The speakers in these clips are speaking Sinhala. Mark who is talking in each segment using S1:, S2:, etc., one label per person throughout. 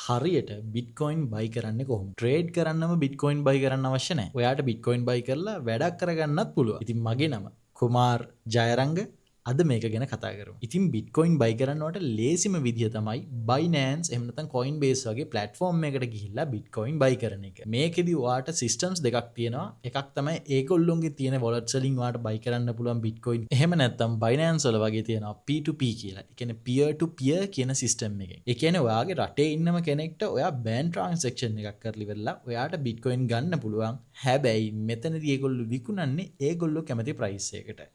S1: හරියට බිට්කොයින් බයි කරන්නේ කොහොමද? ට්‍රේඩ් කරන්නම බිට්කොයින් බයි කරන්න අවශ්‍ය නැහැ. ඔයාට බිට්කොයින් බයි කරලා වැඩක් කරගන්නත් පුළුවන්. ඉතින් මගේ නම කුමාර් ජයරංග. අද මේක ගැන කතා කරමු. ඉතින් බිට්කොයින් බයි කරන්නවට ලේසිම විදිහ තමයි Binance එහෙම නැත්නම් Coinbase වගේ platform එකකට ගිහිල්ලා බිට්කොයින් බයි කරන එක. මේකෙදි ඔයාට systems දෙකක් තියෙනවා. එකක් තමයි ඒගොල්ලොන්ගේ තියෙන wallet වලින් ඔයාට බයි කරන්න පුළුවන් බිට්කොයින්. එහෙම නැත්නම් Binance වල වගේ තියෙනවා P2P කියලා. ඒ කියන්නේ peer to peer කියන system එකෙන්. ඒ කියන්නේ ඔයාගේ රටේ ඉන්නම කෙනෙක්ට ඔයා bank transaction එකක් කරලි වෙලා ඔයාට බිට්කොයින් ගන්න පුළුවන්. හැබැයි මෙතනදී ඒගොල්ලෝ විකුණන්නේ ඒගොල්ලෝ කැමති price එකකට.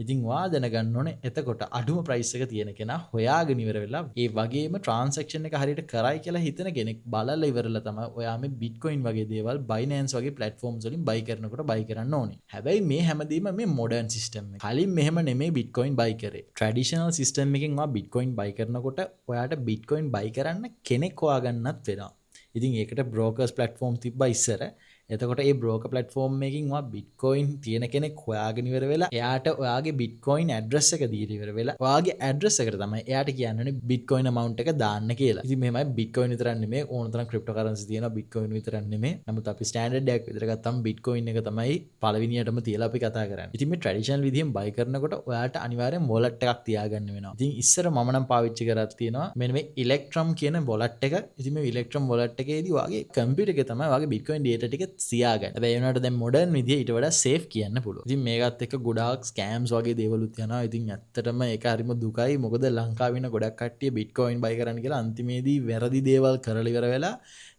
S1: ඉතින් ඔයා දැනගන්න ඕනේ එතකොට අඩුම ප්‍රයිස් එක තියෙන කෙනා හොයාගෙන ඉවර වෙලා ඒ වගේම ට්‍රාන්සැක්ෂන් එක හරියට කරයි කියලා හිතන කෙනෙක් බලලා ඉවරලා තමයි ඔයා මේ බිට්කොයින් වගේ දේවල් Binance වගේ platforms වලින් buy කරනකොට buy කරන්න ඕනේ. හැබැයි මේ හැමදේම මේ modern system එක. කලින් මෙහෙම නෙමෙයි බිට්කොයින් buy කරේ. traditional system එකෙන් ඔයා බිට්කොයින් buy කරනකොට ඔයාට බිට්කොයින් buy කරන්න කෙනෙක් හොයාගන්නත් වෙනවා. ඉතින් ඒකට brokers platform තිබ්බා ඉස්සර. එතකොට ඒ බ්‍රෝකර් ප්ලැට්ෆෝම් එකකින් ඔයා බිට්කොයින් තියෙන කෙනෙක් හොයාගෙන ඉවර වෙලා එයාට ඔයාගේ බිට්කොයින් ඇඩ්‍රස් එක දීලා ඉවර වෙලා ඔයාගේ ඇඩ්‍රස් එකට තමයි එයාට කියන්නේ බිට්කොයින් amount එක දාන්න කියලා. ඉතින් මෙහෙමයි බිට්කොයින් විතරක් නෙමෙයි ඕන තරම් ක්‍රිප්ටෝකරන්සි තියෙනවා බිට්කොයින් විතරක් නෙමෙයි. නමුත් අපි ස්ටෑන්ඩඩ් එකක් විතර ගත්තම බිට්කොයින් එක තමයි පළවෙනියටම තියලා අපි කතා කරන්නේ. ඉතින් මේ ට්‍රැඩිෂනල් විදිහෙන් බයි කරනකොට ඔයාට අනිවාර්යෙන් wallet එකක් තියාගන්න වෙනවා. ඉතින් ඉස්සර මම නම් පාවිච්චි කරලා තියෙනවා මෙන්න මේ Electrum කියන wallet එක. ඉතින් මේ Electrum wallet එකේදී ඔයාගේ කම්පියුටර් එකේ තමයි ඔයාගේ බිට්කොයින් data ටික තියාගන්න. හැබැයි ඒනට දැන් මොඩර්න් විදිය ඊට වඩා සේෆ් කියන්න පුළුවන්. ඉතින් මේකත් එක්ක ගොඩාක් ස්කෑම්ස් වගේ දේවලුත් යනවා. ඉතින් ඇත්තටම ඒක හරිම දුකයි. මොකද ලංකාවේ ඉන්න ගොඩක් කට්ටිය බිට්කොයින් බයි කරන්න කියලා අන්තිමේදී වැරදි දේවල් කරලා ඉවර වෙලා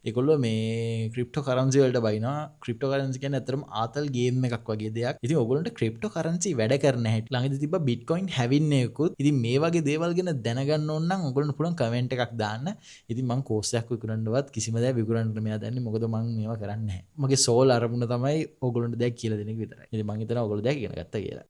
S1: ඒගොල්ලෝ මේ ක්‍රිප්ටෝ කරන්සි වලට බයිනවා. ක්‍රිප්ටෝ කරන්සි කියන්නේ ඇත්තටම ආතල් ගේම් එකක් වගේ දෙයක්. ඉතින් ඔයගොල්ලන්ට ක්‍රිප්ටෝ කරන්සි වැඩ කරන හැටි ළඟදී තිබ්බ බිට්කොයින් හැවින්නේකුත්. ඉතින් මේ වගේ දේවල් ගැන දැනගන්න ඕන නම් ඔයගොල්ලන්ට පුළුවන් කමෙන්ට් එකක් දාන්න. ඉතින් මම කෝස් එකක් විකුණන්නවත් කිසිම දෙයක් විකුණන්න මෙයා දන්නේ මොකද මම මේවා කරන්නේ නැහැ. මගේ සෝල් අරමුණ තමයි ඔයගොල්ලන්ට දෙයක් කියලා දෙන එක විතරයි. ඉතින් මම හිතනවා ඔයගොල්ලෝ දෙයක් ඉගෙන ගත්තා කියලා.